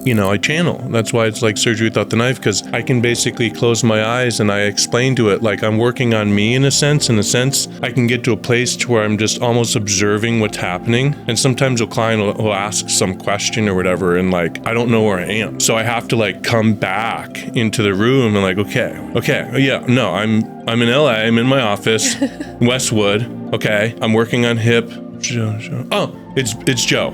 I channel. That's why it's like surgery without the knife, because I can basically close my eyes and I explain to it like I'm working on me in a sense. In a sense, I can get to a place to where I'm just almost observing what's happening. And sometimes a client will ask some question or whatever, and like I don't know where I am, so I have to like come back into the room and like, okay, yeah, no, I'm in LA. I'm in my office, Westwood. Okay, I'm working on hip. Oh, it's Joe.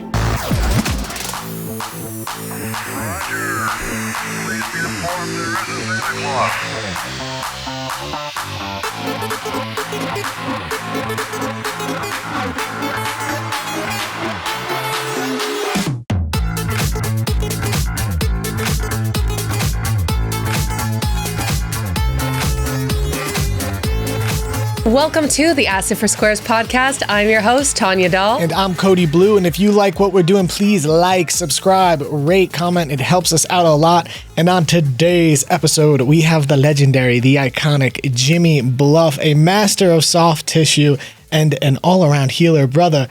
Welcome to the Acid for Squares podcast. I'm your host, Tanya Dahl. And I'm Cody Blue. And if you like what we're doing, please like, subscribe, rate, comment. It helps us out a lot. And on today's episode, we have the legendary, the iconic Jimmy Bluff, a master of soft tissue and an all-around healer. Brother,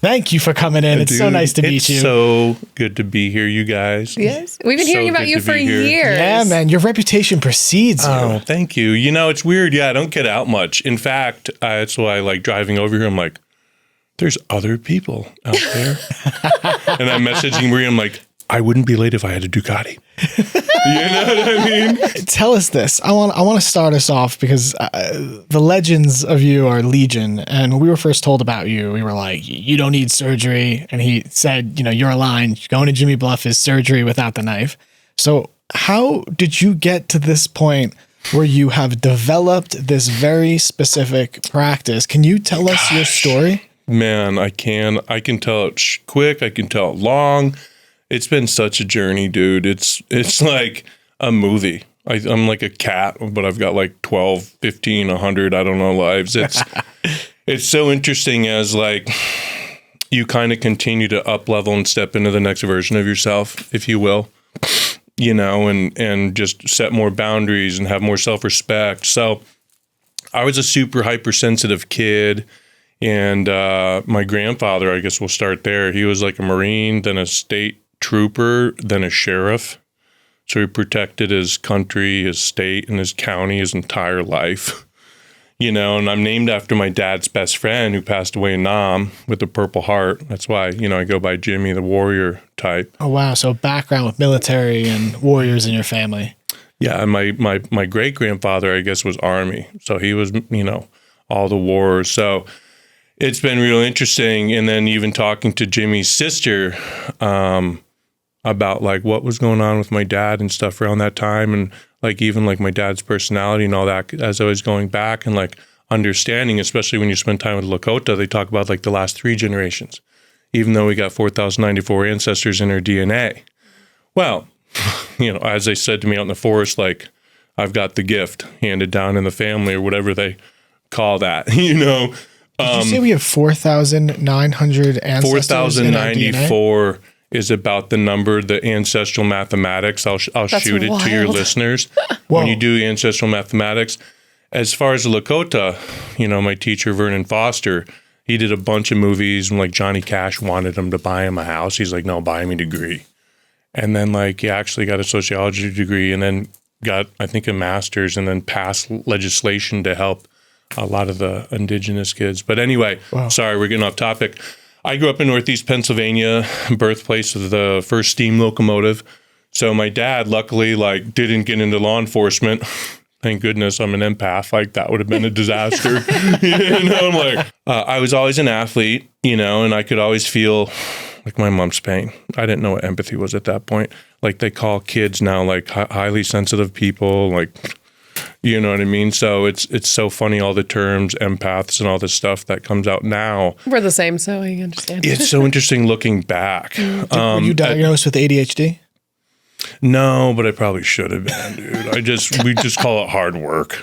thank you for coming in. It's so nice to meet you. It's so good to be here, you guys. Yes. We've been hearing about you for years. Yeah, man. Your reputation precedes you. Oh, thank you. It's weird. Yeah, I don't get out much. In fact, that's why I like driving over here. I'm like, there's other people out there. And I'm messaging Maria. I'm like, I wouldn't be late if I had a Ducati. You know what I mean? Tell us this. I want to start us off because the legends of you are legion. And when we were first told about you, we were like, you don't need surgery. And he said, your line, going to Jimmy Bluff is surgery without the knife. So how did you get to this point where you have developed this very specific practice? Can you tell us your story? Man, I can tell it quick. I can tell it long. It's been such a journey, dude. It's like a movie. I'm like a cat, but I've got like 12, 15, 100, I don't know, lives. It's so interesting as like you kind of continue to up level and step into the next version of yourself, if you will, and just set more boundaries and have more self-respect. So I was a super hypersensitive kid. And my grandfather, I guess we'll start there. He was like a Marine, then a state trooper, then a sheriff. So he protected his country, his state, and his county his entire life. And I'm named after my dad's best friend who passed away in Nam with a Purple Heart. That's why, I go by Jimmy, the warrior type. Oh, wow. So background with military and warriors in your family. Yeah, and my great-grandfather, I guess, was Army. So he was, all the wars. So it's been real interesting. And then even talking to Jimmy's sister about like what was going on with my dad and stuff around that time. And like even like my dad's personality and all that, as I was going back and like understanding, especially when you spend time with Lakota, they talk about like the last 3 generations, even though we got 4,094 ancestors in our DNA. Well, as they said to me out in the forest, like I've got the gift handed down in the family or whatever they call that, Did you say we have 4,900 ancestors? 4,094 is about the number, the ancestral mathematics. I'll shoot it to your listeners. When you do ancestral mathematics, as far as the Lakota, my teacher, Vernon Foster, he did a bunch of movies and like Johnny Cash wanted him to buy him a house. He's like, no, buy me a degree. And then like he actually got a sociology degree and then got, I think, a master's and then passed legislation to help a lot of the indigenous kids. But anyway, Sorry, we're getting off topic. I grew up in Northeast Pennsylvania, birthplace of the first steam locomotive. So my dad, luckily, like didn't get into law enforcement. Thank goodness I'm an empath. Like that would have been a disaster. I'm like, I was always an athlete, and I could always feel like my mom's pain. I didn't know what empathy was at that point. Like they call kids now like highly sensitive people, like, you know what I mean? So it's so funny, all the terms, empaths and all this stuff that comes out now. We're the same, so I understand. It's so interesting looking back. Were you diagnosed with ADHD? No, but I probably should have been, dude. We just call it hard work.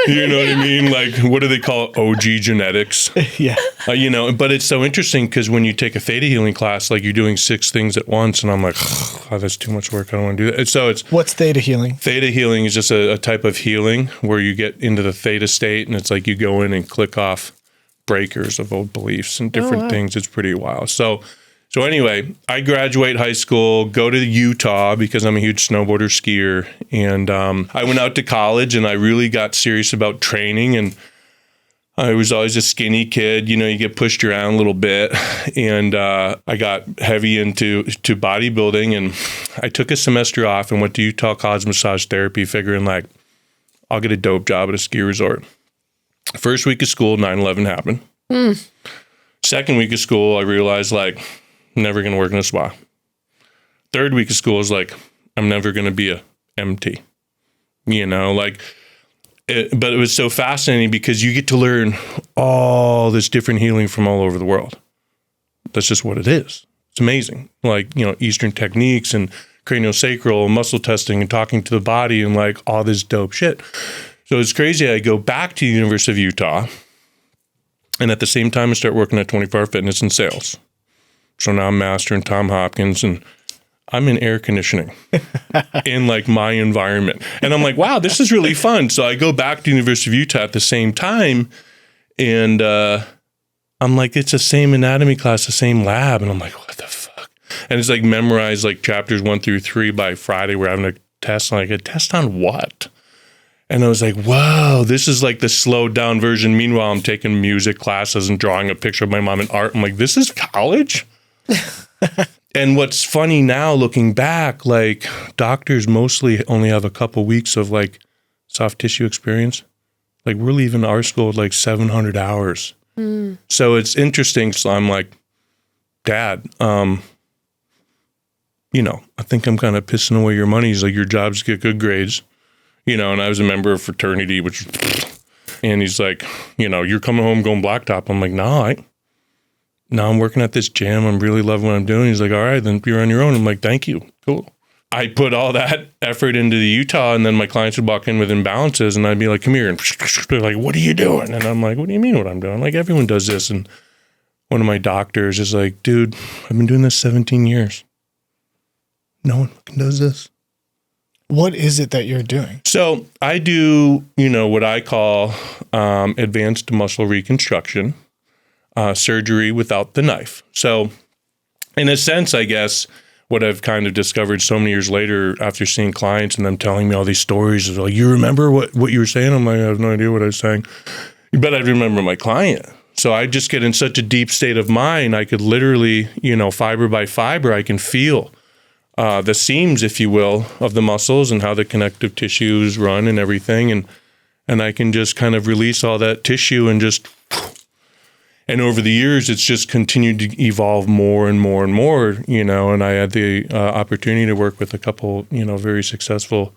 You know what I mean? Like, what do they call it? OG genetics. Yeah. But it's so interesting because when you take a theta healing class, like you're doing 6 things at once, and I'm like, oh, that's too much work. I don't want to do that. So what's theta healing? Theta healing is just a type of healing where you get into the theta state, and it's like you go in and click off breakers of old beliefs and different things. It's pretty wild. So So anyway, I graduate high school, go to Utah because I'm a huge snowboarder skier. And I went out to college and I really got serious about training. And I was always a skinny kid, you get pushed around a little bit. And I got heavy into bodybuilding, and I took a semester off and went to Utah College Massage Therapy, figuring like, I'll get a dope job at a ski resort. First week of school, 9/11 happened. Second week of school, I realized like, I'm never going to work in a spa. Third week of school is like, I'm never going to be a MT, but it was so fascinating because you get to learn all this different healing from all over the world. That's just what it is. It's amazing. Like, Eastern techniques and craniosacral muscle testing and talking to the body and like all this dope shit. So it's crazy. I go back to the University of Utah, and at the same time I start working at 24 Hour Fitness in sales. So now I'm master in Tom Hopkins, and I'm in air conditioning in like my environment. And I'm like, wow, this is really fun. So I go back to the University of Utah at the same time, and I'm like, it's the same anatomy class, the same lab. And I'm like, what the fuck? And it's like memorize like chapters 1 through 3 by Friday. We're having a test. I'm like, a test on what? And I was like, wow, this is like the slowed down version. Meanwhile, I'm taking music classes and drawing a picture of my mom in art. I'm like, this is college? And what's funny now looking back, like doctors mostly only have a couple weeks of like soft tissue experience. Like we're leaving our school with like 700 hours. So it's interesting. So I'm like, Dad, I think I'm kind of pissing away your money. He's like, your job's to get good grades, and I was a member of fraternity, and he's like, you're coming home going blacktop. I'm like, no, now I'm working at this gym. I'm really loving what I'm doing. He's like, all right, then you're on your own. I'm like, thank you. Cool. I put all that effort into the Utah, and then my clients would walk in with imbalances, and I'd be like, come here. And they're like, what are you doing? And I'm like, what do you mean what I'm doing? Like, everyone does this. And one of my doctors is like, dude, I've been doing this 17 years. No one fucking does this. What is it that you're doing? So I do, what I call advanced muscle reconstruction. Surgery without the knife. So in a sense, I guess what I've kind of discovered so many years later after seeing clients and them telling me all these stories is like, you remember what you were saying? I'm like, I have no idea what I was saying. But I remember my client. So I just get in such a deep state of mind. I could literally, fiber by fiber, I can feel the seams, if you will, of the muscles and how the connective tissues run and everything. And I can just kind of release all that tissue and just... And over the years, it's just continued to evolve more and more and more, and I had the opportunity to work with a couple, very successful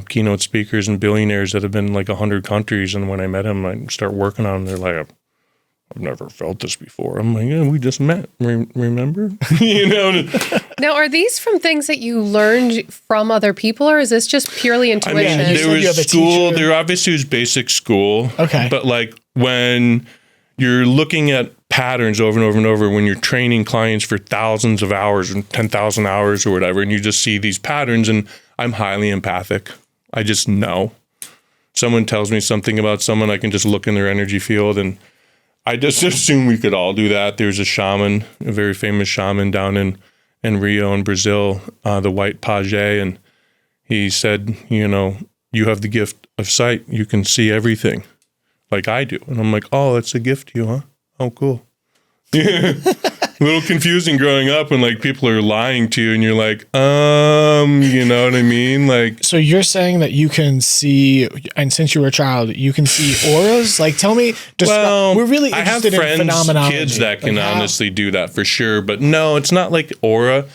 keynote speakers and billionaires that have been in like 100 countries. And when I met them, I start working on them. They're like, I've never felt this before. I'm like, yeah, we just met. Remember? Now, are these from things that you learned from other people, or is this just purely intuition? I mean, there was school. There obviously was basic school. Okay. But like when... you're looking at patterns over and over and over when you're training clients for thousands of hours and 10,000 hours or whatever, and you just see these patterns, and I'm highly empathic. I just know. Someone tells me something about someone, I can just look in their energy field, and I just assume we could all do that. There's a shaman, a very famous shaman down in Rio in Brazil, the White Page, and he said, you have the gift of sight. You can see everything. Like I do. And I'm like, oh, that's a gift to you, huh? Oh, cool. Yeah. A little confusing growing up when like people are lying to you and you're like, you know what I mean? Like, so you're saying that you can see, and since you were a child, you can see auras? Like, tell me, we're really interested in phenomenology. I have friends, kids that can honestly do that for sure. But no, it's not like aura.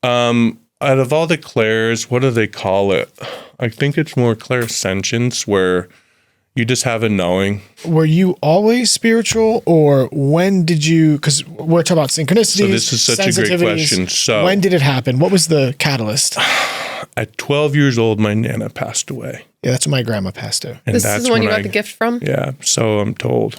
Out of all the clairs, what do they call it? I think it's more clairsentience, where you just have a knowing. Were you always spiritual, or when did you, because we're talking about synchronicities, so this is such a great question. So when did it happen? What was the catalyst? At 12 years old, my Nana passed away. Yeah, that's when my grandma passed too. And this is the one you got the gift from? Yeah, so I'm told,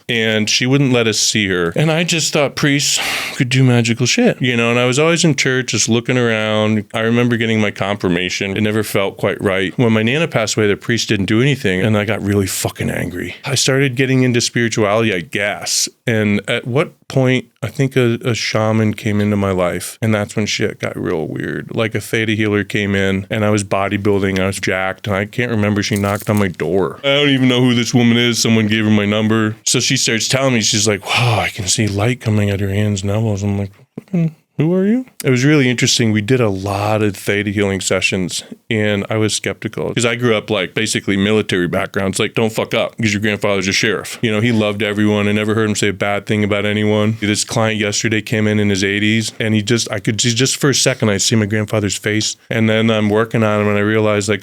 and she wouldn't let us see her. And I just thought priests could do magical shit, and I was always in church just looking around. I remember getting my confirmation. It never felt quite right. When my Nana passed away, the priest didn't do anything, and I got really fucking angry. I started getting into spirituality, I guess. And at what point I think a shaman came into my life, and that's when shit got real weird. Like a theta healer came in, and I was bodybuilding, I was jacked, and I can't remember, she knocked on my door. I don't even know who this woman is. Someone gave her my number. So she starts telling me, she's like, wow, I can see light coming out of your hands and elbows. I'm like, who are you? It was really interesting. We did a lot of theta healing sessions, and I was skeptical because I grew up like basically military backgrounds. Like, don't fuck up because your grandfather's a sheriff. You know, he loved everyone. I never heard him say a bad thing about anyone. This client yesterday came in his 80s, and I could see just for a second, I see my grandfather's face, and then I'm working on him, and I realized like,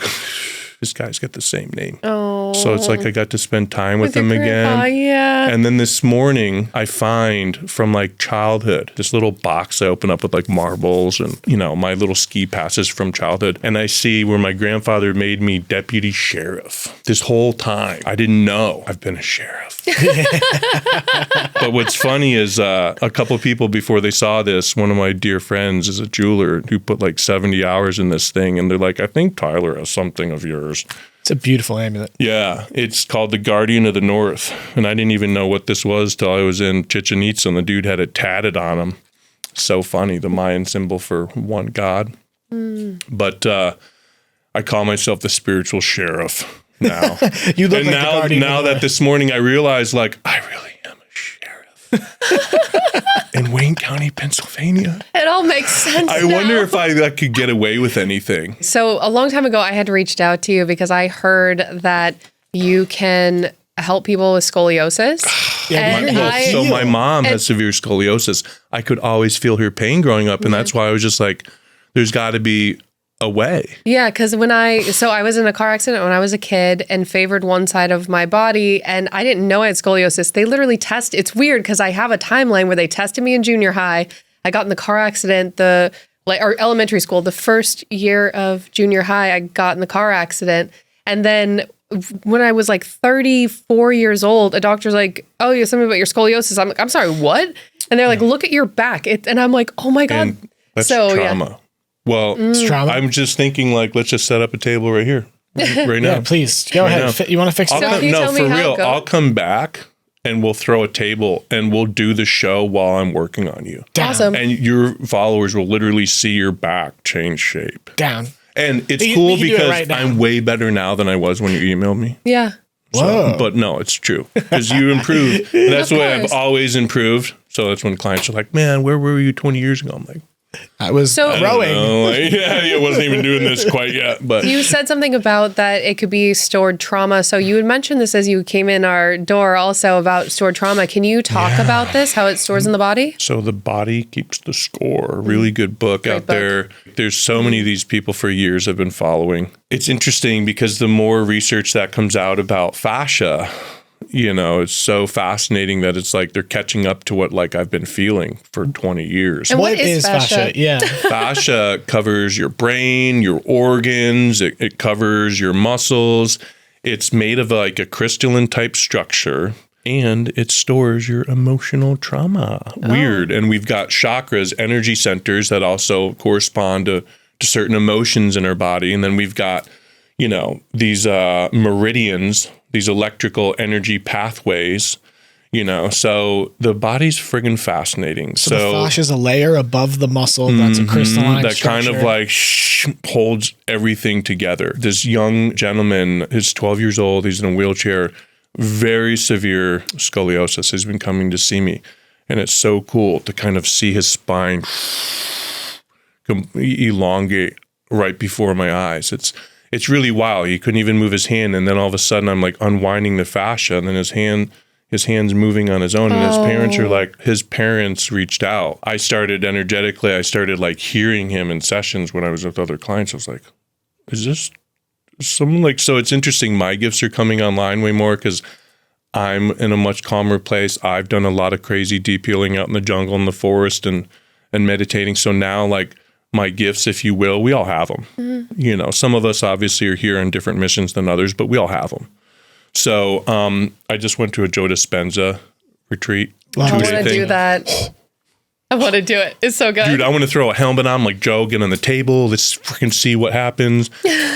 this guy's got the same name. Oh. So it's like I got to spend time with him again. Yeah. And then this morning I find from like childhood, this little box I open up with like marbles and, you know, my little ski passes from childhood. And I see where my grandfather made me deputy sheriff. This whole time I didn't know I've been a sheriff. But what's funny is a couple of people before they saw this, one of my dear friends is a jeweler who put like 70 hours in this thing. And they're like, I think Tyler has something of yours. It's a beautiful amulet. Yeah, it's called the Guardian of the North. And I didn't even know what this was till I was in Chichen Itza, and the dude had it tatted on him. So funny, the Mayan symbol for one god. But I call myself the spiritual sheriff now. You look and like the Guardian now that this morning I realized, like, I really am a sheriff. In Wayne County, Pennsylvania. It all makes sense. I wonder if I could get away with anything. So a long time ago, I had reached out to you because I heard that you can help people with scoliosis. Yeah, my mom has severe scoliosis. I could always feel her pain growing up, and that's why I was just like, there's got to be a way. Yeah, because I was in a car accident when I was a kid and favored one side of my body, and I didn't know I had scoliosis. They literally test. It's weird because I have a timeline where they tested me in junior high. I got in the car accident, or elementary school. The first year of junior high, I got in the car accident, and then when I was like 34 years old, a doctor's like, "Oh, you have something about your scoliosis." I'm like, "I'm sorry, what?" And they're like, "Look at your back." And I'm like, "Oh my god." And that's trauma. Yeah. Well, trauma. I'm just thinking, like, let's just set up a table right here, right now. Yeah, please go ahead. You want to fix it? No, for real. I'll come back and we'll throw a table and we'll do the show while I'm working on you. Down. Awesome. And your followers will literally see your back change shape. Down. And it's We cool can do it because right now. I'm way better now than I was when you emailed me. Yeah. Whoa. But no, it's true because you improved. And that's Of why I've course. always improved. So that's when clients are like, man, where were you 20 years ago? I'm like, I was rowing. I wasn't even doing this quite yet. But You said something about that it could be stored trauma. So you had mentioned this as you came in our door also about stored trauma. Can you talk about this, how it stores in the body? So The Body Keeps the Score, really good book out there. There's so many of these people for years I've been following. It's interesting because the more research that comes out about fascia, you know, it's so fascinating that it's like they're catching up to what like I've been feeling for 20 years. And What is fascia? Yeah. Fascia covers your brain, your organs, it covers your muscles. It's made of like a crystalline type structure, and it stores your emotional trauma. Weird. And we've got chakras, energy centers that also correspond to certain emotions in our body. And then we've got, you know, these meridians, these electrical energy pathways, you know, so the body's friggin' fascinating. So the fascia is a layer above the muscle that's a crystalline that structure. kind of like holds everything together. This young gentleman is 12 years old. He's in a wheelchair, very severe scoliosis. He's been coming to see me. And it's so cool to kind of see his spine elongate right before my eyes. It's really wild. He couldn't even move his hand. And then all of a sudden I'm like unwinding the fascia, and then his hand's moving on his own. And his parents reached out. I started like hearing him in sessions when I was with other clients. I was like, is this someone like, so it's interesting. My gifts are coming online way more because I'm in a much calmer place. I've done a lot of crazy deep healing out in the jungle, in the forest, and meditating. So now like my gifts, if you will, we all have them. Mm-hmm. You know, some of us obviously are here on different missions than others, but we all have them. So I just went to a Joe Dispenza retreat. Wow. I want to do that. I want to do it. It's so good. Dude, I want to throw a helmet on like Joe, get on the table. Let's freaking see what happens.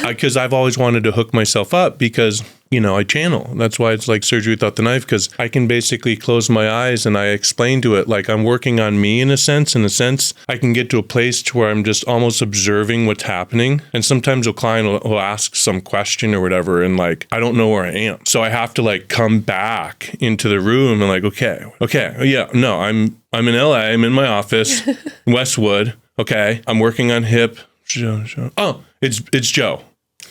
Because I've always wanted to hook myself up because I channel. That's why it's like surgery without the knife, because I can basically close my eyes and I explain to it like I'm working on me in a sense. In a sense, I can get to a place to where I'm just almost observing what's happening. And sometimes a client will ask some question or whatever, and like I don't know where I am, so I have to like come back into the room and like, okay, yeah, no, I'm in LA. I'm in my office, Westwood. Okay, I'm working on hip. Oh, it's Joe.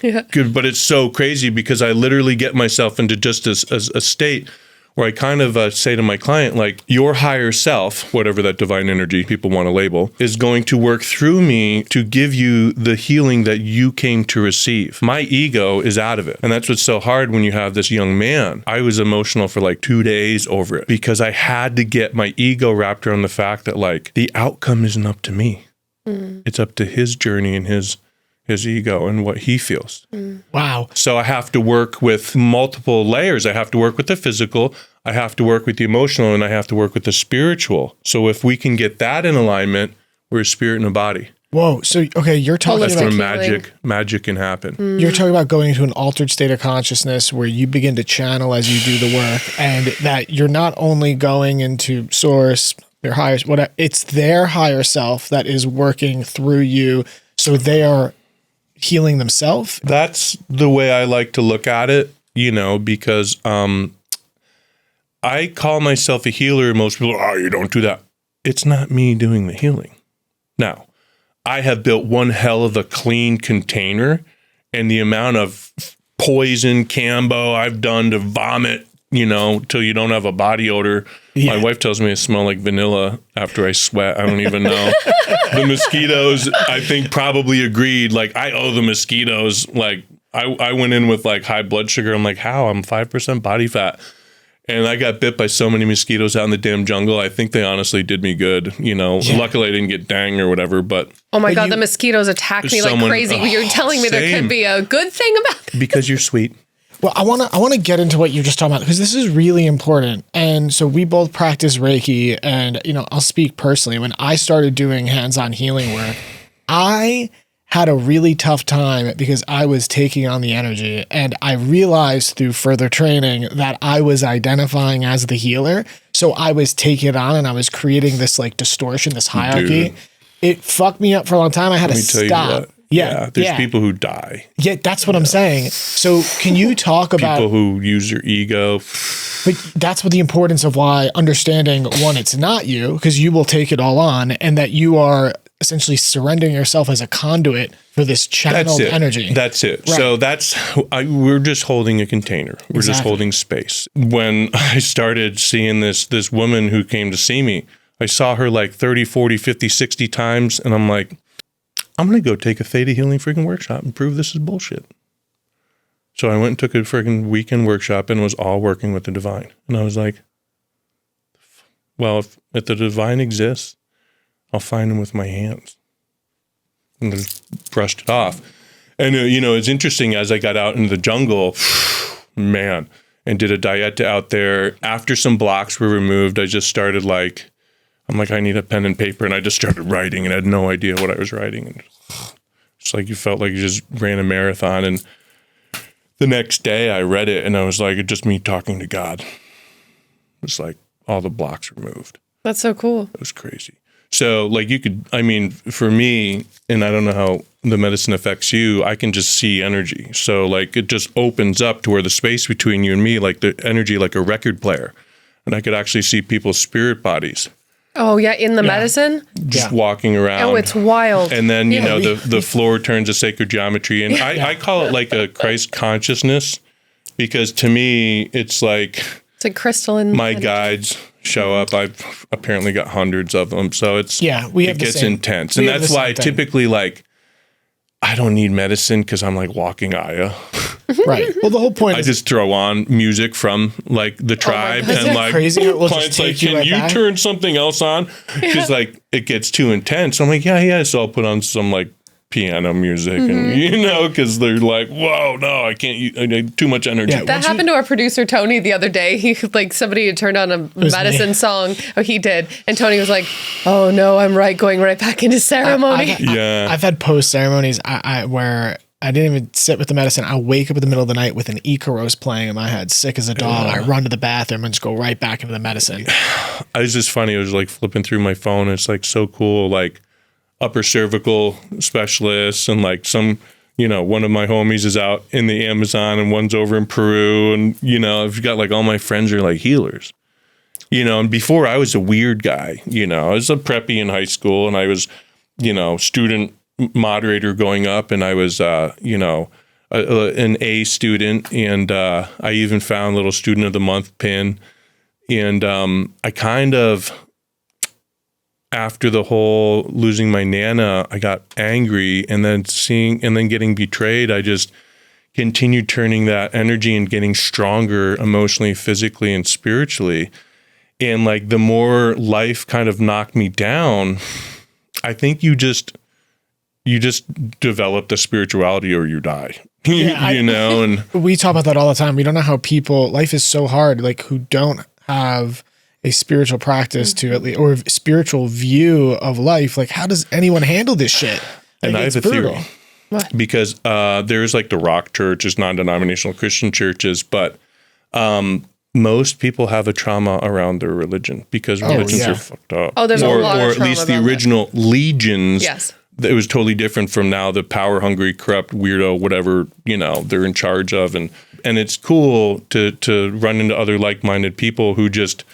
Yeah. Good, but it's so crazy because I literally get myself into just a state where I kind of say to my client, like, your higher self, whatever that divine energy people want to label, is going to work through me to give you the healing that you came to receive. My ego is out of it. And that's what's so hard when you have this young man. I was emotional for like 2 days over it because I had to get my ego wrapped around the fact that like the outcome isn't up to me. It's up to his journey and his ego and what he feels. Wow. So I have to work with multiple layers. I have to work with the physical, I have to work with the emotional, and I have to work with the spiritual. So if we can get that in alignment, we're a spirit and a body. Whoa. So, okay, you're talking That's about where magic can happen. You're talking about going into an altered state of consciousness where you begin to channel as you do the work, and that you're not only going into source, your higher, whatever, it's their higher self that is working through you. So they are healing themselves. That's the way I like to look at it, because I call myself a healer. Most people, you don't do that. It's not me doing the healing. Now, I have built one hell of a clean container, and the amount of poison, Cambo I've done to vomit, till you don't have a body odor. Yeah. My wife tells me I smell like vanilla after I sweat. I don't even know. The mosquitoes, I think, probably agreed. Like, I owe the mosquitoes. Like, I went in with like high blood sugar. I'm like, how? I'm 5% body fat. And I got bit by so many mosquitoes out in the damn jungle. I think they honestly did me good. Yeah. Luckily I didn't get dang or whatever, but. Oh my God, the mosquitoes attacked me like crazy. You're telling me there could be a good thing about it. Because you're sweet. Well, I want to get into what you're just talking about, because this is really important. And so we both practice Reiki, and I'll speak personally. When I started doing hands-on healing work, I had a really tough time because I was taking on the energy, and I realized through further training that I was identifying as the healer. So I was taking it on, and I was creating this like distortion, this hierarchy. Dude. It fucked me up for a long time. I had to stop. Yeah, there's people who die. Yeah, that's what I'm saying. So can you talk about people who use your ego? But that's what the importance of why understanding, one, it's not you, because you will take it all on, and that you are essentially surrendering yourself as a conduit for this channeled energy. That's it. Right. So we're just holding a container. We're just holding space. When I started seeing this woman who came to see me, I saw her like 30, 40, 50, 60 times, and I'm like, I'm going to go take a theta healing freaking workshop and prove this is bullshit. So I went and took a freaking weekend workshop and was all working with the divine. And I was like, well, if the divine exists, I'll find him with my hands. And just brushed it off. And, it's interesting, as I got out into the jungle, man, and did a dieta out there. After some blocks were removed, I just started like, I'm like, I need a pen and paper. And I just started writing and I had no idea what I was writing. And it's like you felt like you just ran a marathon. And the next day I read it and I was like, it's just me talking to God. It's like all the blocks removed. That's so cool. It was crazy. So like for me, and I don't know how the medicine affects you, I can just see energy. So like it just opens up to where the space between you and me, like the energy, like a record player. And I could actually see people's spirit bodies. Oh, yeah, in the medicine? Just walking around. Oh, it's wild. And then, the floor turns to sacred geometry. And I call it like a Christ consciousness, because to me, it's like... It's a crystalline... My guides show up. I've apparently got hundreds of them. So it gets intense. And that's why typically, like, I don't need medicine because I'm like walking Aya. Right. Well, the whole point I just throw on music from like the tribe and like clients like, can you turn something else on? Because like it gets too intense. I'm like, yeah. So I'll put on some like piano music and because they're like, whoa, no, I can't. I need too much energy. Yeah, that happened to our producer Tony the other day. He like somebody had turned on a medicine song. Oh, he did, and Tony was like, "Oh no, I'm going right back into ceremony." I've had post ceremonies where I didn't even sit with the medicine. I wake up in the middle of the night with an Icaros playing in my head, sick as a dog. I run to the bathroom and just go right back into the medicine. I was just funny. I was like flipping through my phone. It's like so cool. Like upper cervical specialists and like some, one of my homies is out in the Amazon and one's over in Peru. And, I've got like all my friends are like healers, and before I was a weird guy, I was a preppy in high school and I was, student moderator going up, and I was, an A student, and I even found little student of the month pin. And I kind of, after the whole losing my Nana, I got angry, and then getting betrayed, I just continued turning that energy and getting stronger emotionally, physically, and spiritually. And like the more life kind of knocked me down, I think you just develop the spirituality or you die, and we talk about that all the time. We don't know how life is so hard, like who don't have a spiritual practice to at least, or a spiritual view of life. Like, how does anyone handle this shit? Like, and I have a theory. What? Because there's like the rock churches, non-denominational Christian churches, but most people have a trauma around their religion because religions are fucked up. Oh, there's a lot of trauma, or at least the original legions. Yes. It was totally different from now, the power hungry, corrupt, weirdo, whatever, they're in charge of. And it's cool to run into other like-minded people who just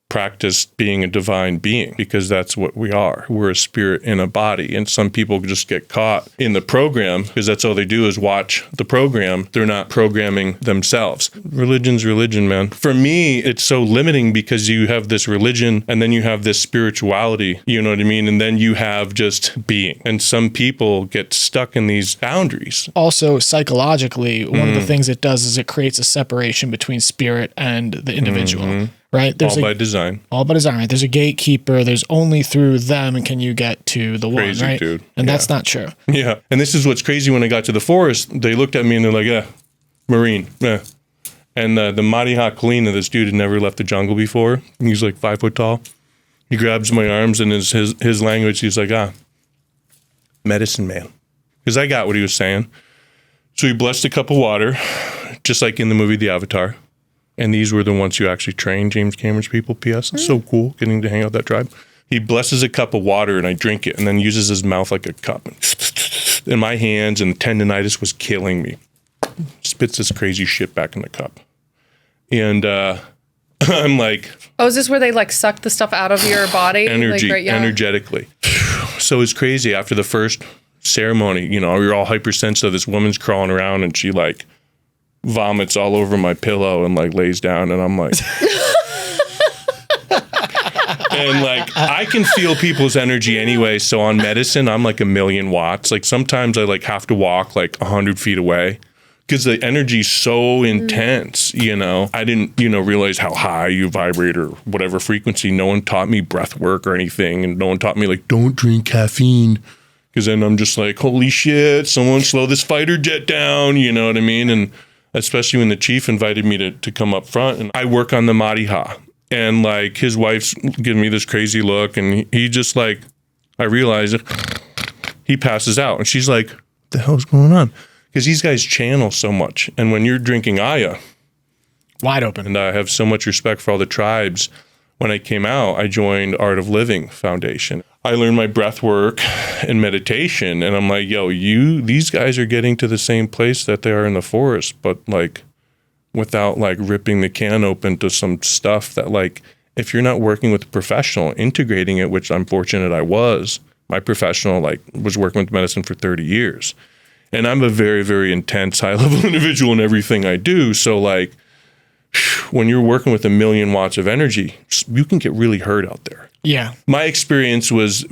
practice being a divine being, because that's what we are. We're a spirit in a body. And some people just get caught in the program because that's all they do is watch the program. They're not programming themselves. Religion's religion, man. For me, it's so limiting because you have this religion and then you have this spirituality, you know what I mean? And then you have just being. And some people get stuck in these boundaries. Also, psychologically, one of the things it does is it creates a separation between spirit and the individual. Right? All by design. All by design, right? There's a gatekeeper. There's only through them can you get to the crazy, one, right? Dude. And that's not true. Yeah. And this is what's crazy. When I got to the forest, they looked at me and they're like, Marine. And the Mariha Kalina, this dude had never left the jungle before. He's like 5 foot tall. He grabs my arms and his language, he's like, medicine man. Because I got what he was saying. So he blessed a cup of water, just like in the movie The Avatar. And these were the ones who actually trained James Cameron's people, P.S. It's so cool getting to hang out with that tribe. He blesses a cup of water and I drink it and then uses his mouth like a cup. In my hands, and the tendonitis was killing me. Spits this crazy shit back in the cup. And I'm like... Oh, is this where they like suck the stuff out of your body? Energetically. So it's crazy. After the first ceremony, you're all hypersensitive. This woman's crawling around and she like... vomits all over my pillow and like lays down, and I'm like and like I can feel people's energy anyway, so on medicine I'm like 1,000,000 watts. Like sometimes I like have to walk like 100 feet away because the energy's so intense. I didn't realize how high you vibrate or whatever frequency. No one taught me breath work or anything, and no one taught me like don't drink caffeine, because then I'm just like, holy shit, someone slow this fighter jet down, you know what I mean? And especially when the chief invited me to come up front, and I work on the Mariha, and like his wife's giving me this crazy look, and he just like, I realize he passes out, and she's like, what the hell's going on? Because these guys channel so much. And when you're drinking Aya, wide open. And I have so much respect for all the tribes. When I came out, I joined Art of Living Foundation. I learned my breath work and meditation, and I'm like, these guys are getting to the same place that they are in the forest, but like without like ripping the can open to some stuff that like, if you're not working with a professional, integrating it, which I'm fortunate I was, my professional like was working with medicine for 30 years. And I'm a very, very intense, high level individual in everything I do. So like, when you're working with 1,000,000 watts of energy, you can get really hurt out there. Yeah. My experience was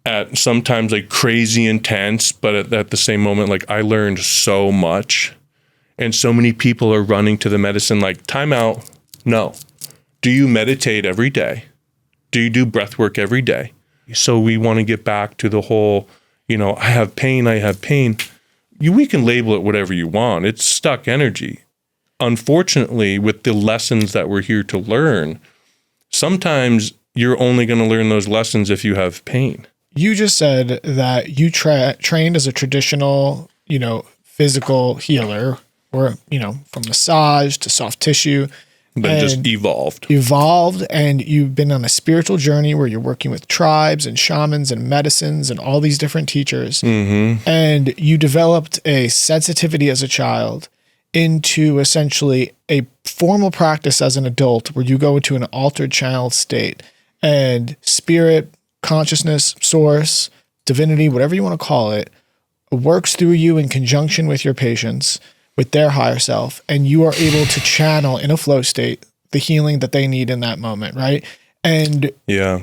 at sometimes like crazy intense, but at the same moment, like I learned so much, and so many people are running to the medicine like, time out. No. Do you meditate every day? Do you do breath work every day? So we want to get back to the whole, I have pain. We can label it whatever you want. It's stuck energy. Unfortunately, with the lessons that we're here to learn, sometimes you're only going to learn those lessons if you have pain. You just said that you trained as a traditional, physical healer or, from massage to soft tissue. But just evolved. And you've been on a spiritual journey where you're working with tribes and shamans and medicines and all these different teachers. Mm-hmm. And you developed a sensitivity as a child into essentially a formal practice as an adult where you go into an altered child state and spirit, consciousness, source, divinity, whatever you want to call it, works through you in conjunction with your patients, with their higher self, and you are able to channel in a flow state the healing that they need in that moment, right? And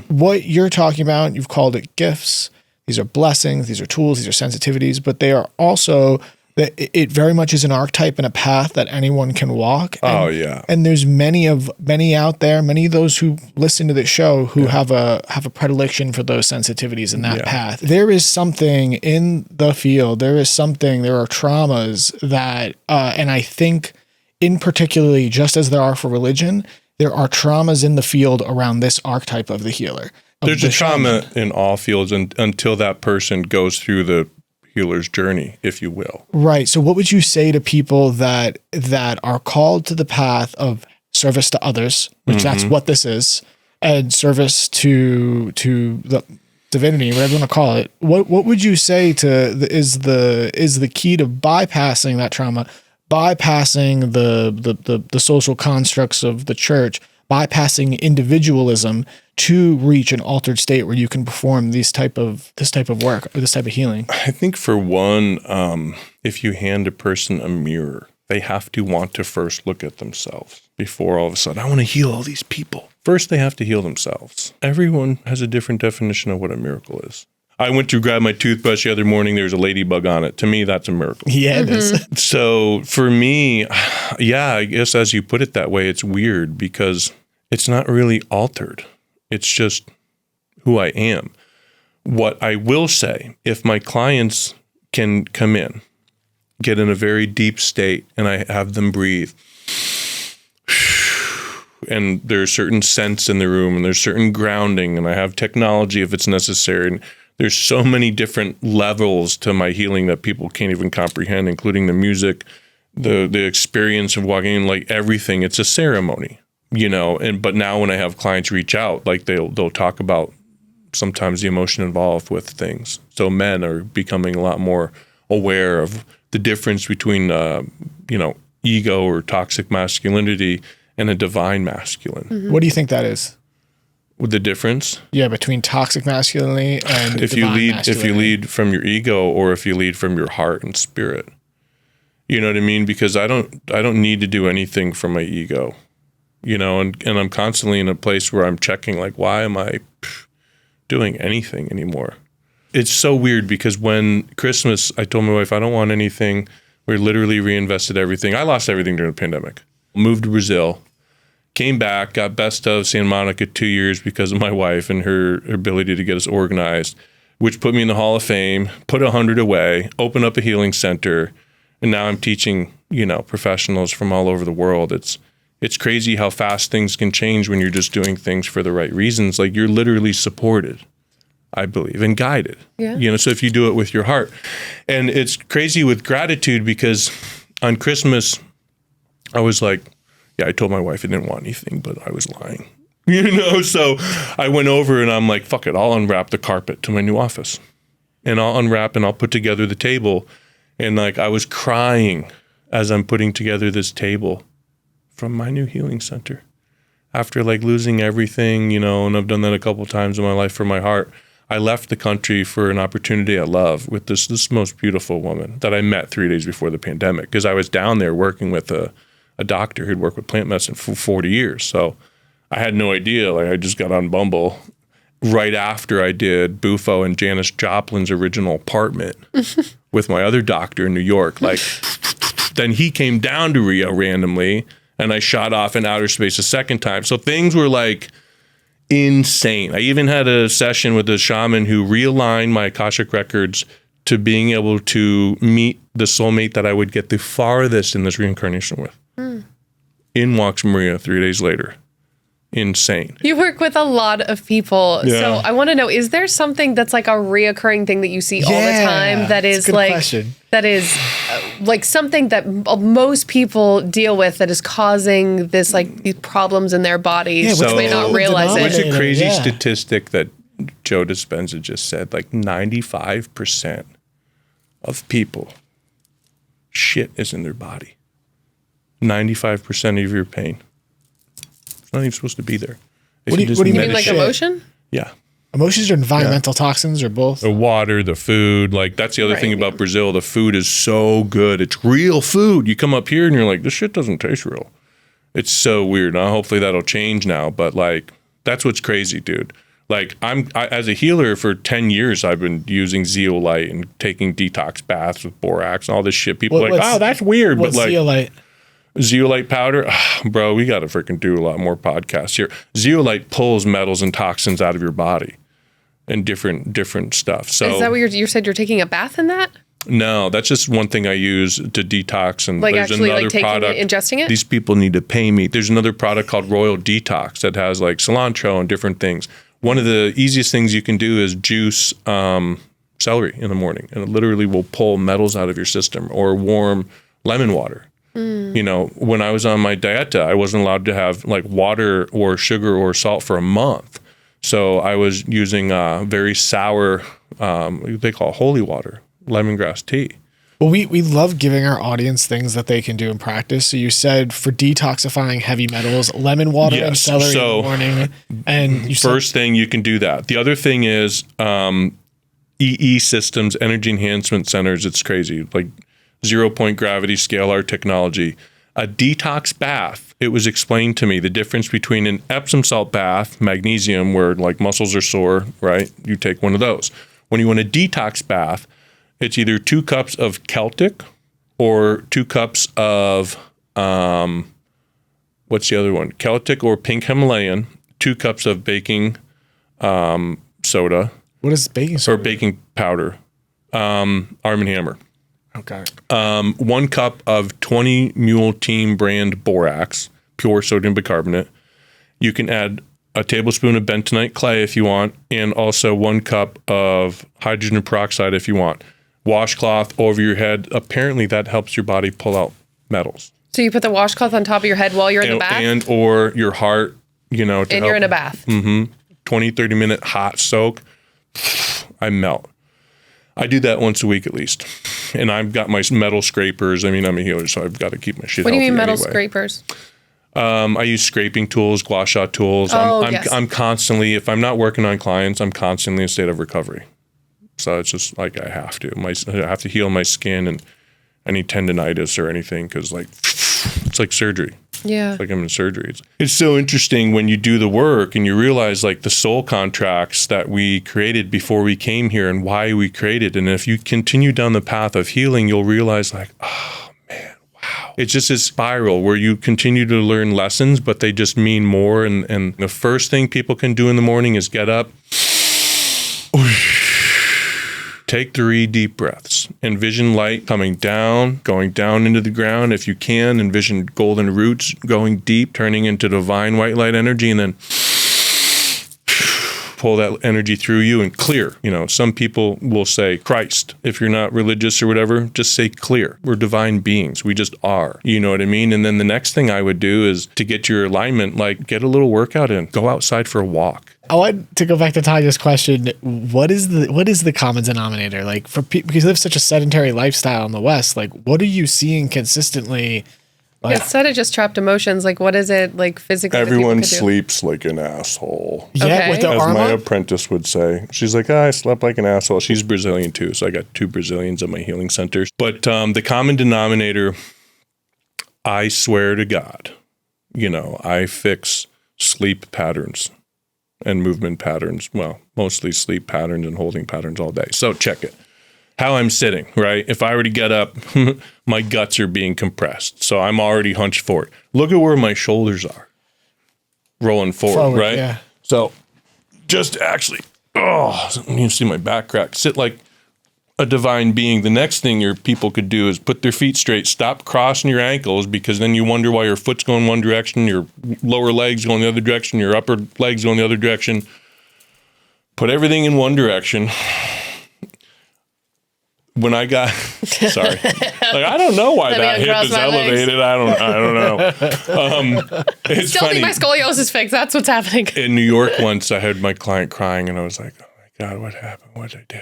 what you're talking about, you've called it gifts. These are blessings, these are tools, these are sensitivities, but they are also, it very much is an archetype and a path that anyone can walk. And, and there's many out there, many of those who listen to this show who have a predilection for those sensitivities in that path. There is something in the field. There are traumas that, and I think in particularly, just as there are for religion, there are traumas in the field around this archetype of the healer. There's a trauma in all fields until that person goes through the healer's journey, if you will. Right. So what would you say to people that are called to the path of service to others, which that's what this is, and service to the divinity, whatever you want to call it? What would you say is the key to bypassing that trauma, bypassing the social constructs of the church, bypassing individualism to reach an altered state where you can perform this type of work or this type of healing? I think for one, if you hand a person a mirror, they have to want to first look at themselves before all of a sudden, I want to heal all these people. First, they have to heal themselves. Everyone has a different definition of what a miracle is. I went to grab my toothbrush the other morning. There's a ladybug on it. To me, that's a miracle. Yeah, it is. So for me, I guess as you put it that way, it's weird because it's not really altered. It's just who I am. What I will say, if my clients can come in, get in a very deep state, and I have them breathe, and there's certain sense in the room, and there's certain grounding, and I have technology if it's necessary, and there's so many different levels to my healing that people can't even comprehend, including the music, the experience of walking in, like everything. It's a ceremony. But now when I have clients reach out, like they'll talk about sometimes the emotion involved with things. So men are becoming a lot more aware of the difference between, ego or toxic masculinity and a divine masculine. Mm-hmm. What do you think that is? With the difference? Yeah, between toxic masculinity and divine masculinity. If you lead from your ego or if you lead from your heart and spirit. You know what I mean? Because I don't need to do anything from my ego. And I'm constantly in a place where I'm checking, like, why am I doing anything anymore? It's so weird because when Christmas, I told my wife, I don't want anything. We literally reinvested everything. I lost everything during the pandemic. Moved to Brazil, came back, got best of Santa Monica 2 years because of my wife and her ability to get us organized, which put me in the Hall of Fame, put 100 away, opened up a healing center, and now I'm teaching, professionals from all over the world. It's crazy how fast things can change when you're just doing things for the right reasons. Like you're literally supported, I believe, and guided. Yeah. So if you do it with your heart. And it's crazy with gratitude because on Christmas, I was like, I told my wife I didn't want anything, but I was lying. So I went over and I'm like, fuck it, I'll unwrap the carpet to my new office. And I'll unwrap and I'll put together the table. And like I was crying as I'm putting together this table from my new healing center after like losing everything, and I've done that a couple of times in my life for my heart. I left the country for an opportunity I love with this most beautiful woman that I met 3 days before the pandemic because I was down there working with a doctor who'd worked with plant medicine for 40 years. So I had no idea. Like I just got on Bumble right after I did Bufo and Janis Joplin's original apartment with my other doctor in New York. Like then he came down to Rio randomly and I shot off in outer space a second time. So things were like insane. I even had a session with a shaman who realigned my Akashic records to being able to meet the soulmate that I would get the farthest in this reincarnation with. In walks Maria 3 days later. insane. You work with a lot of people. Yeah. So I want to know, is there something that's like a reoccurring thing that you see all the time that is like, question. that is like something that most people deal with that is causing this, like these problems in their bodies, which may not realize it. It's a crazy statistic that Joe Dispenza just said, like 95% of people shit is in their body. 95% of your pain. It's not even supposed to be there. What do you mean, like emotion? Yeah. Emotions or environmental toxins or both? The water, the food. Like, that's the other thing about Brazil. The food is so good. It's real food. You come up here and you're like, this shit doesn't taste real. It's so weird. Now, hopefully that'll change now. But, like, that's what's crazy, dude. Like, I as a healer for 10 years, I've been using zeolite and taking detox baths with borax and all this shit. People are like, oh, that's weird. What's but, like, zeolite? Zeolite powder, bro, we got to freaking do a lot more podcasts here. Zeolite pulls metals and toxins out of your body and different stuff. So is that what you said you're taking a bath in that? No, that's just one thing I use to detox. And like there's actually another like taking product, it, ingesting it? These people need to pay me. There's another product called Royal Detox that has like cilantro and different things. One of the easiest things you can do is juice celery in the morning, and it literally will pull metals out of your system, or warm lemon water. You know, when I was on my dieta, I wasn't allowed to have like water or sugar or salt for a month. So I was using very sour, they call holy water, lemongrass tea. Well, we love giving our audience things that they can do in practice. So you said for detoxifying heavy metals, lemon water and celery in the morning. And first thing you can do that. The other thing is EE systems, energy enhancement centers. It's crazy. Like 0-point gravity, scalar technology. A detox bath, it was explained to me the difference between an Epsom salt bath, magnesium, where like muscles are sore, right? You take one of those. When you want a detox bath, it's either 2 cups of Celtic or 2 cups of, what's the other one? Celtic or pink Himalayan, 2 cups of baking soda. What is baking soda? Or baking powder, Arm & Hammer. Okay. 1 cup of 20 Mule Team brand borax, pure sodium bicarbonate. You can add a tablespoon of bentonite clay if you want, and also 1 cup of hydrogen peroxide if you want. Washcloth over your head. Apparently that helps your body pull out metals. So you put the washcloth on top of your head while you're in the bath? And or your heart, you know. And you're in a bath. 20, 30 minute hot soak. I melt. I do that once a week at least. And I've got my metal scrapers. I mean, I'm a healer, so I've got to keep my shit What do you healthy mean metal anyway. scrapers? I use scraping tools, gua sha tools. I'm constantly, if I'm not working on clients, I'm constantly in a state of recovery. So it's just like I have to. I have to heal my skin and any tendonitis or anything, because like it's like surgery. Yeah. It's like I'm in surgery. It's so interesting when you do the work and you realize like the soul contracts that we created before we came here and why we created. And if you continue down the path of healing, you'll realize like, oh man, wow. It's just a spiral where you continue to learn lessons, but they just mean more. And the first thing people can do in the morning is get up, take 3 deep breaths. Envision light coming down, going down into the ground. If you can, envision golden roots going deep, turning into divine white light energy, and then pull that energy through you and clear. You know, some people will say Christ. If you're not religious or whatever, just say clear. We're divine beings. We just are. You know what I mean? And then the next thing I would do is to get your alignment, like get a little workout in. Go outside for a walk. I want to go back to Tanya's question. What is the common denominator? Like for people, because they live such a sedentary lifestyle in the West, like what are you seeing consistently? Like, instead of just trapped emotions, like what is it like physically? Everyone sleeps like an asshole. Yeah, okay. with the As arm my on? apprentice would say. She's like, I slept like an asshole. She's Brazilian too, so I got 2 Brazilians at my healing centers. But the common denominator, I swear to God, you know, I fix sleep patterns and movement patterns. Well, mostly sleep patterns and holding patterns all day. So check it. How I'm sitting, right? If I were to get up, my guts are being compressed. So I'm already hunched forward. Look at where my shoulders are. Rolling forward, right? Yeah. So just actually, you see my back crack. Sit like a divine being, the next thing your people could do is put their feet straight, stop crossing your ankles, because then you wonder why your foot's going one direction, your lower leg's going the other direction, your upper leg's going the other direction. Put everything in one direction. When I got, sorry, I don't know why that hip is elevated. I don't know. It's Still funny. need my scoliosis fixed. That's what's happening. In New York once, I had my client crying, and I was like, oh my God, what happened? What did I do?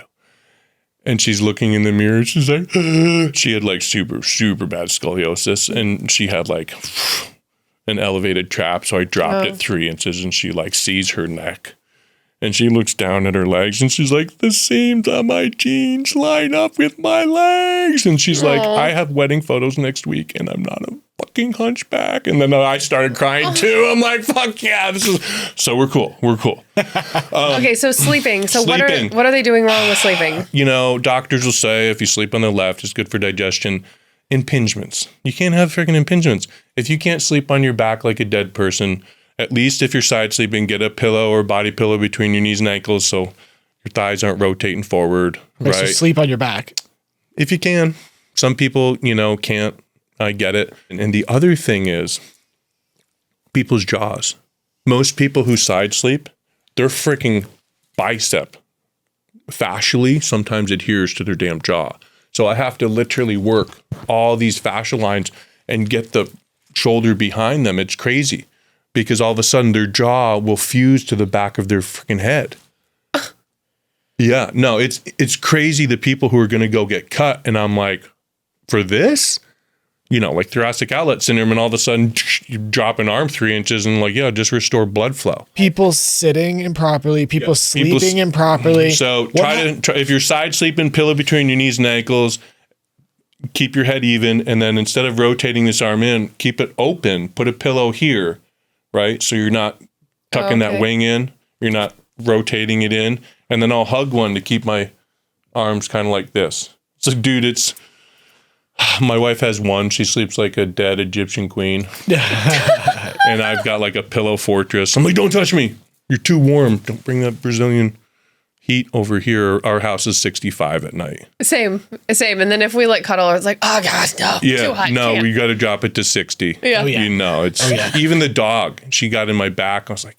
And she's looking in the mirror. She's like, she had like super, super bad scoliosis, and she had like an elevated trap. So I dropped it 3 inches, and she like sees her neck. And she looks down at her legs, and she's like, the seams on my jeans line up with my legs. And she's like, I have wedding photos next week, and I'm not a fucking hunchback. And then I started crying too. I'm like, fuck yeah, this is... So we're cool. We're cool. Okay, so sleeping. So sleeping. What are they doing wrong with sleeping? You know, doctors will say if you sleep on the left, it's good for digestion. Impingements. You can't have freaking impingements. If you can't sleep on your back like a dead person... At least if you're side sleeping, get a pillow or body pillow between your knees and ankles so your thighs aren't rotating forward, right? So sleep on your back. If you can. Some people, can't. I get it. And the other thing is people's jaws. Most people who side sleep, their freaking bicep fascially sometimes adheres to their damn jaw. So I have to literally work all these fascia lines and get the shoulder behind them. It's crazy. Because all of a sudden their jaw will fuse to the back of their freaking head. Yeah, no, it's crazy the people who are going to go get cut. And I'm like, for this? Like thoracic outlet syndrome, and all of a sudden you drop an arm 3 inches and just restore blood flow. People sitting improperly, people sleeping improperly. So try if you're side sleeping, pillow between your knees and ankles, keep your head even. And then instead of rotating this arm in, keep it open, put a pillow here. Right? So you're not tucking that wing in. You're not rotating it in. And then I'll hug one to keep my arms kind of like this. So, dude, my wife has one. She sleeps like a dead Egyptian queen. And I've got like a pillow fortress. I'm like, don't touch me. You're too warm. Don't bring that Brazilian heat over here. Our house is 65 at night. Same. And then if we cuddle, it's like, oh gosh, no, too hot. No, we got to drop it to 60. Yeah. It's even the dog. She got in my back. I was like,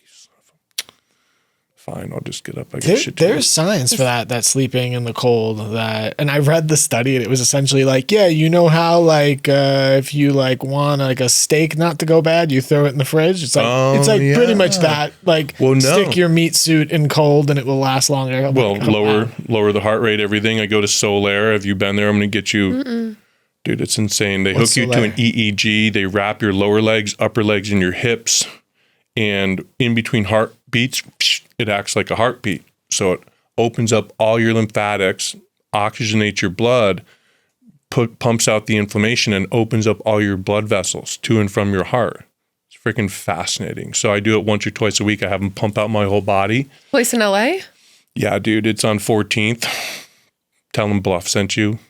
fine, I'll just get up. There's science for that sleeping in the cold. And I read the study, and it was essentially like, how if you want a steak not to go bad, you throw it in the fridge. It's like pretty much that. Stick your meat suit in cold, and it will last longer. Lower the heart rate. Everything. I go to Solaire. Have you been there? I'm going to get you. Mm-mm. Dude, it's insane. They hook you to an EEG. They wrap your lower legs, upper legs, and your hips, and in between heartbeats, it acts like a heartbeat. So it opens up all your lymphatics, oxygenates your blood, pumps out the inflammation, and opens up all your blood vessels to and from your heart. It's freaking fascinating. So I do it once or twice a week. I have them pump out my whole body. Place in LA? Yeah, dude. It's on 14th. Tell them Bluff sent you.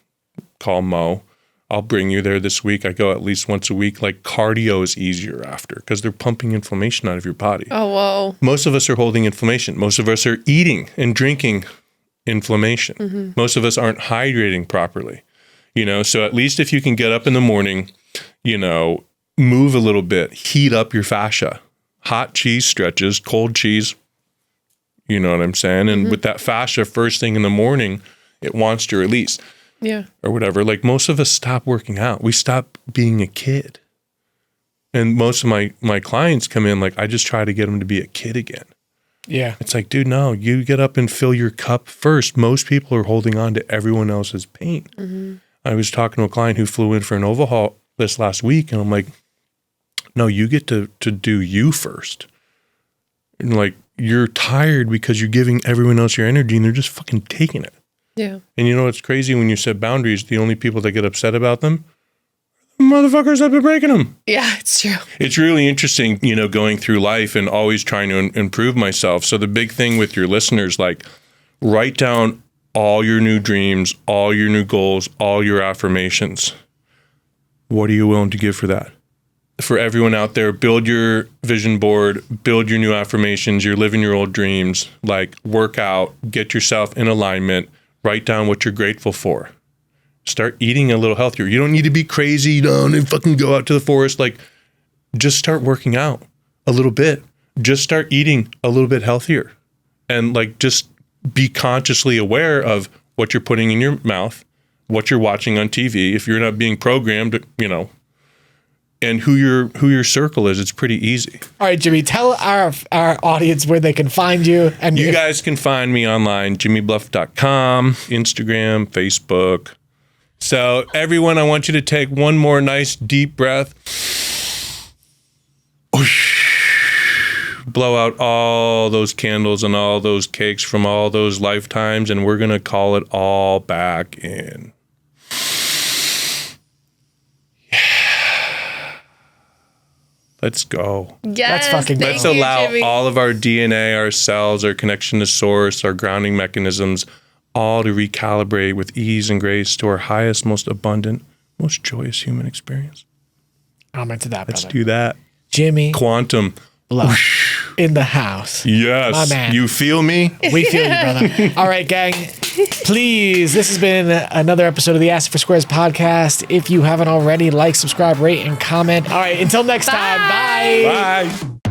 Call Mo. I'll bring you there this week. I go at least once a week. Cardio is easier after because they're pumping inflammation out of your body. Oh, whoa. Most of us are holding inflammation. Most of us are eating and drinking inflammation. Mm-hmm. Most of us aren't hydrating properly. So at least if you can get up in the morning, move a little bit, heat up your fascia. Hot cheese stretches, cold cheese. You know what I'm saying? And with that fascia, first thing in the morning, it wants to release. Yeah. Or whatever. Most of us stop working out. We stop being a kid. And most of my clients come in I just try to get them to be a kid again. Yeah. It's like, dude, no, you get up and fill your cup first. Most people are holding on to everyone else's pain. Mm-hmm. I was talking to a client who flew in for an overhaul this last week, and I'm like, no, you get to do you first. And you're tired because you're giving everyone else your energy and they're just fucking taking it. Yeah. And you know what's crazy? When you set boundaries, the only people that get upset about them, motherfuckers have been breaking them. Yeah, it's true. It's really interesting, going through life and always trying to improve myself. So the big thing with your listeners, write down all your new dreams, all your new goals, all your affirmations. What are you willing to give for that? For everyone out there, build your vision board, build your new affirmations, you're living your old dreams, work out, get yourself in alignment, Write down what you're grateful for. Start eating a little healthier. You don't need to be crazy. You don't fucking go out to the forest. Like, just start working out a little bit. Just start eating a little bit healthier. And like, just be consciously aware of what you're putting in your mouth, what you're watching on TV. If you're not being programmed, and who your circle is. It's pretty easy. All right, Jimmy, tell our audience where they can find you. And you guys can find me online, jimmybluff.com, Instagram, Facebook. So everyone, I want you to take one more nice deep breath. Blow out all those candles and all those cakes from all those lifetimes, and we're going to call it all back in. Let's go. Yes, Let's allow all of our DNA, our cells, our connection to source, our grounding mechanisms, all to recalibrate with ease and grace to our highest, most abundant, most joyous human experience. I'm into that, brother. Let's do that. Jimmy Quantum. Bluff in the house. Yes. My man. You feel me? We feel you, brother. All right, gang. Please, this has been another episode of the Acid for Squares podcast. If you haven't already, like, subscribe, rate, and comment. All right, until next time. Bye. Bye.